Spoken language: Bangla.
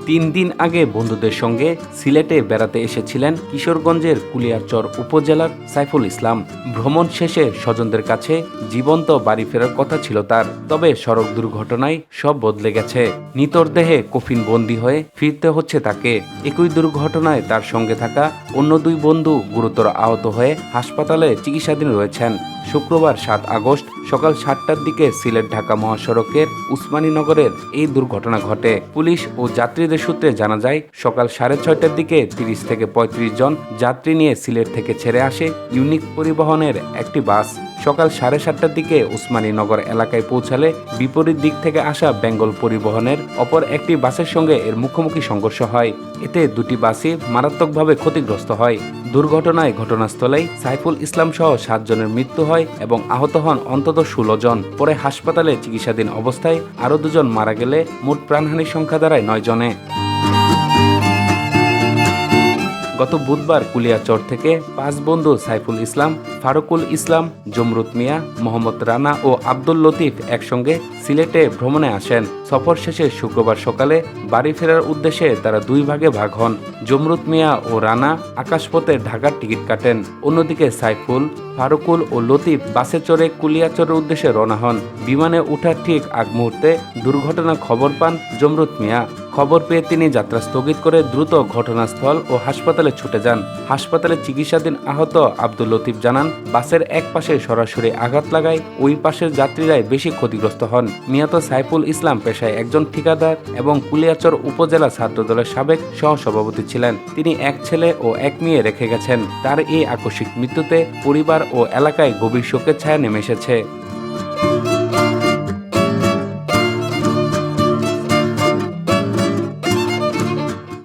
3 দিন আগে বন্ধুদের সঙ্গে সিলেটে বেড়াতে এসেছিলেন কিশোরগঞ্জের কুলিয়ারচর উপজেলার সাইফুল ইসলাম। ভ্রমণ শেষে স্বজনদের কাছে জীবন্ত বাড়ি ফেরার কথা ছিল তার, তবে সড়ক দুর্ঘটনায় সব বদলে গেছে। নিতর দেহে কফিন বন্দী হয়ে ফিরতে হচ্ছে তাকে। একই দুর্ঘটনায় তার সঙ্গে থাকা অন্য 2 বন্ধু গুরুতর আহত হয়ে হাসপাতালে চিকিৎসাধীন রয়েছেন। শুক্রবার 7 আগস্ট সকাল 7টার দিকে সিলেট ঢাকা মহাসড়কের উসমানীনগরের এই দুর্ঘটনা ঘটে। পুলিশ ও যাত্রীদের সূত্রে জানা যায়, সকাল 6:30টার দিকে 30 থেকে 35 জন যাত্রী নিয়ে সিলেট থেকে ছেড়ে আসে ইউনিক পরিবহনের একটি বাস। সকাল 7:30টার দিকে উসমানীনগর এলাকায় পৌঁছালে বিপরীত দিক থেকে আসা বেঙ্গল পরিবহনের অপর একটি বাসের সঙ্গে এর মুখোমুখি সংঘর্ষ হয়। এতে 2টি বাসই মারাত্মকভাবে ক্ষতিগ্রস্ত হয়। দুর্ঘটনায় ঘটনাস্থলেই সাইফুল ইসলাম সহ 7 জনের মৃত্যু হয় এবং আহত হন অন্তত 16 জন। পরে হাসপাতালে চিকিৎসাধীন অবস্থায় আরও 2 জন মারা গেলে মোট প্রাণহানির সংখ্যা দাঁড়ায় 9 জনে। গত বুধবার কুলিয়াচর থেকে 5 বন্ধু সাইফুল ইসলাম, ফারুকুল ইসলাম, জমরুত মিয়া, মোহাম্মদ রানা ও আব্দুল লতিফ একসঙ্গে সিলেটে ভ্রমণে আসেন। সফর শেষে শুক্রবার সকালে বাড়ি ফেরার উদ্দেশ্যে তারা 2 ভাগে ভাগ হন। জমরুত মিয়া ও রানা আকাশপথে ঢাকার টিকিট কাটেন। অন্যদিকে সাইফুল, ফারুকুল ও লতিফ বাসে চড়ে কুলিয়াচরের উদ্দেশ্যে রওনা হন। বিমানে ওঠার ঠিক আগ মুহূর্তে দুর্ঘটনার খবর পান জমরুত মিয়া। খবর পেয়ে তিনি যাত্রা স্থগিত করে দ্রুত ঘটনাস্থল ও হাসপাতালে ছুটে যান। হাসপাতালে চিকিৎসাধীন আহত আব্দুল লতিফ জানান, বাসের এক পাশে সরাসরি আঘাত লাগায় ওই পাশের যাত্রীরাই বেশি ক্ষতিগ্রস্ত হন। নিহত সাইফুল ইসলাম পেশায় একজন ঠিকাদার এবং কুলিয়াচর উপজেলা ছাত্রদলের সাবেক সহসভাপতি ছিলেন। তিনি 1 ছেলে ও 1 মেয়ে রেখে গেছেন। তার এই আকস্মিক মৃত্যুতে পরিবার ও এলাকায় গভীর শোকের ছায়া নেমে এসেছে।